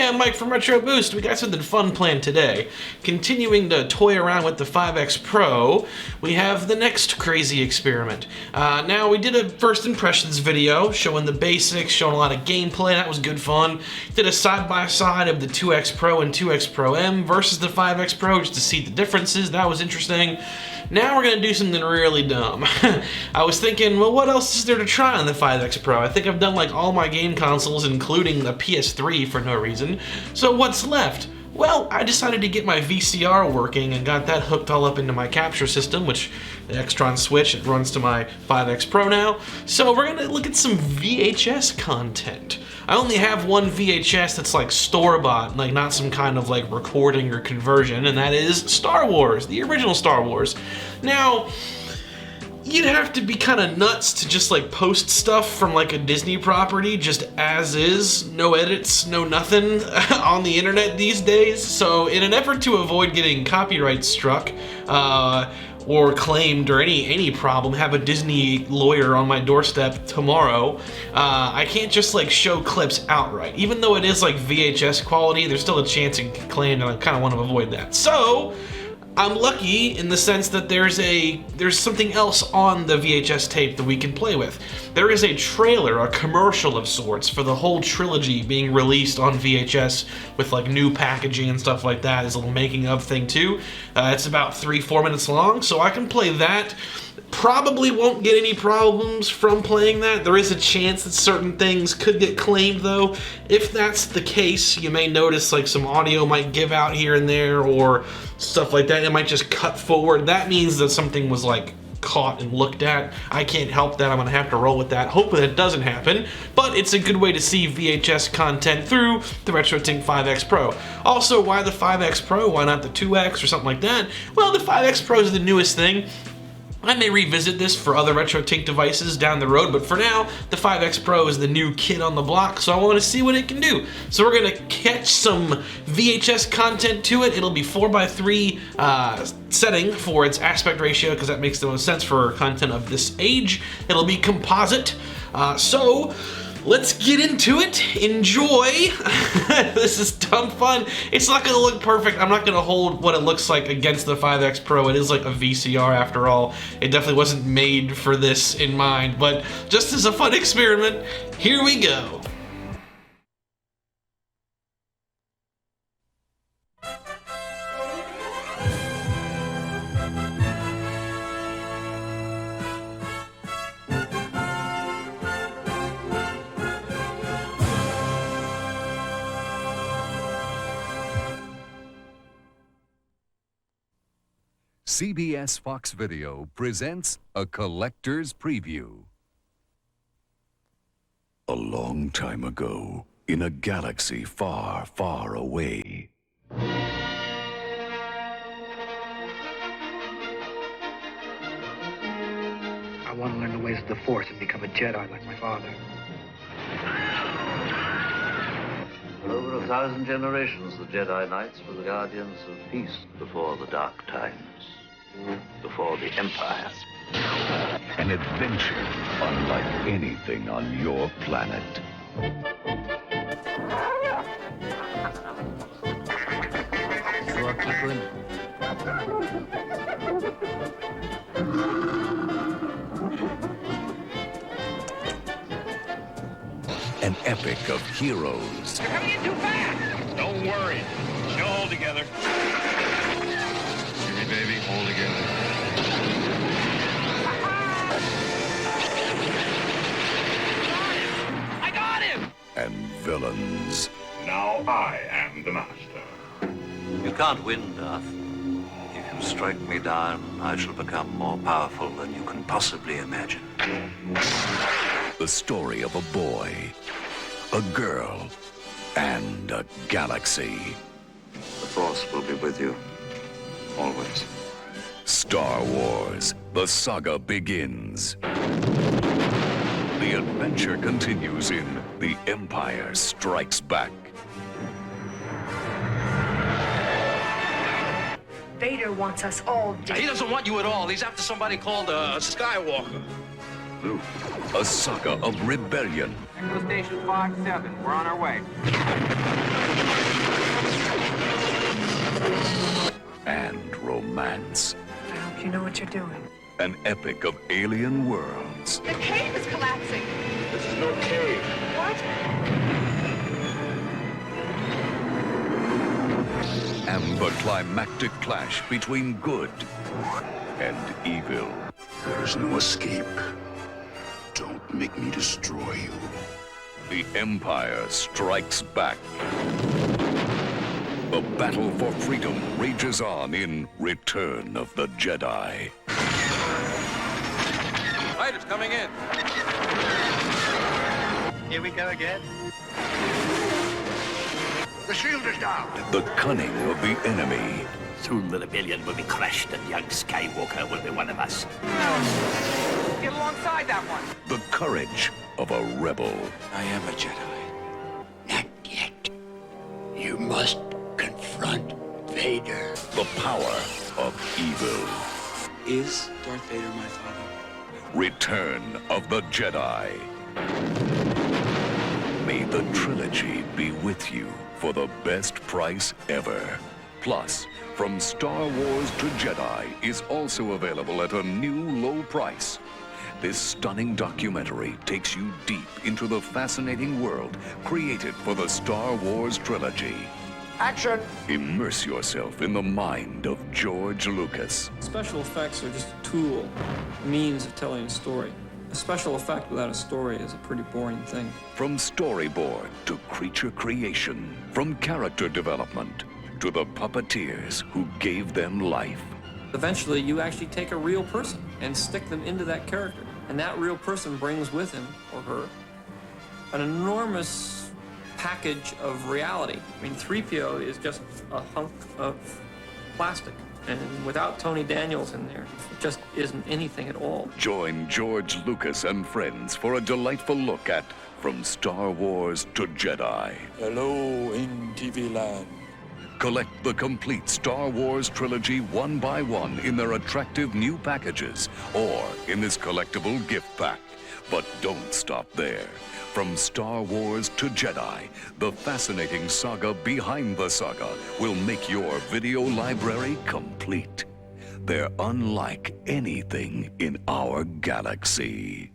Hey, I'm Mike from Retro Boost. We got something fun planned today. Continuing to toy around with the 5X Pro, we have the next crazy experiment. Now, we did a first impressions video showing the basics, showing a lot of gameplay. That was good fun. Did a side-by-side of the 2X Pro and 2X Pro M versus the 5X Pro just to see the differences. That was interesting. Now we're going to do something really dumb. I was thinking, well, what else is there to try on the 5X Pro? I think I've done like all my game consoles, including the PS3 for no reason. So what's left? Well, I decided to get my VCR working and got that hooked all up into my capture system, which the Extron switch, it runs to my 5X Pro now. So we're gonna look at some VHS content. I only have one VHS that's like store-bought, like not some kind of like recording or conversion, and that is Star Wars, the original Star Wars. Now, you'd have to be kind of nuts to just like post stuff from like a Disney property just as is, no edits, no nothing on the internet these days. So in an effort to avoid getting copyright struck or claimed or any problem, have a Disney lawyer on my doorstep tomorrow, I can't just like show clips outright. Even though it is like VHS quality, there's still a chance it can claim, and I kind of want to avoid that. So I'm lucky in the sense that there's something else on the VHS tape that we can play with. There is a trailer, a commercial of sorts, for the whole trilogy being released on VHS with like new packaging and stuff like that. There's a little making of thing too. It's about 3-4 minutes long, so I can play that. Probably won't get any problems from playing that. There is a chance that certain things could get claimed though. If that's the case, you may notice like some audio might give out here and there or stuff like that. It might just cut forward. That means that something was like caught and looked at. I can't help that. I'm gonna have to roll with that. Hopefully that doesn't happen, but it's a good way to see VHS content through the RetroTINK 5X Pro. Also, why the 5X Pro? Why not the 2X or something like that? Well, the 5X Pro is the newest thing. I may revisit this for other RetroTINK devices down the road, but for now, the 5X Pro is the new kid on the block, so I want to see what it can do. So we're going to catch some VHS content to it. It'll be 4:3 setting for its aspect ratio, because that makes the most sense for content of this age. It'll be composite. So let's get into it. Enjoy. This is dumb fun. It's not gonna look perfect. I'm not gonna hold what it looks like against the 5X Pro. It is like a VCR after all. It definitely wasn't made for this in mind, but just as a fun experiment, here we go. CBS Fox Video presents a collector's preview. A long time ago, in a galaxy far, far away, I want to learn the ways of the Force and become a Jedi like my father. For over 1,000 generations, the Jedi Knights were the guardians of peace before the dark times, before the Empire. an adventure unlike anything on your planet. An epic of heroes. You're coming in too fast! Don't worry. She'll hold together. Give me, baby. Hold together. I got him! And villains. Now I am the master. You can't win, Darth. If you strike me down, I shall become more powerful than you can possibly imagine. The story of a boy, a girl, and a galaxy. The Force will be with you, always. Star Wars, the saga begins. The adventure continues in The Empire Strikes Back. Vader wants us all dead. He doesn't want you at all. He's after somebody called Skywalker. Luke. A saga of rebellion. Echo Station 5-7. We're on our way. and romance. I hope you know what you're doing. An epic of alien worlds The cave is collapsing. This is no cave. What? and the climactic clash between good and evil. There's no escape. Don't make me destroy you. The Empire strikes back. The battle for freedom rages on in Return of the Jedi. Items coming in. Here we go again. The shield is down. The cunning of the enemy. Soon the rebellion will be crushed and young Skywalker will be one of us. Get alongside that one. The courage of a rebel. I am a Jedi. Not yet. You must confront Vader. The power of evil. Is Darth Vader my father? Return of the Jedi. May the trilogy be with you for the best price ever. Plus, From Star Wars to Jedi is also available at a new low price. This stunning documentary takes you deep into the fascinating world created for the Star Wars trilogy. Action! Immerse yourself in the mind of George Lucas. Special effects are just a tool, a means of telling a story. A special effect without a story is a pretty boring thing. From storyboard to creature creation, from character development to the puppeteers who gave them life. Eventually, you actually take a real person and stick them into that character. And that real person brings with him or her an enormous package of reality. I mean, 3PO is just a hunk of plastic. And without Tony Daniels in there, it just isn't anything at all. Join George Lucas and friends for a delightful look at From Star Wars to Jedi. Hello in TV land. Collect the complete Star Wars trilogy one by one in their attractive new packages or in this collectible gift pack. But don't stop there. From Star Wars to Jedi, the fascinating saga behind the saga will make your video library complete. They're unlike anything in our galaxy.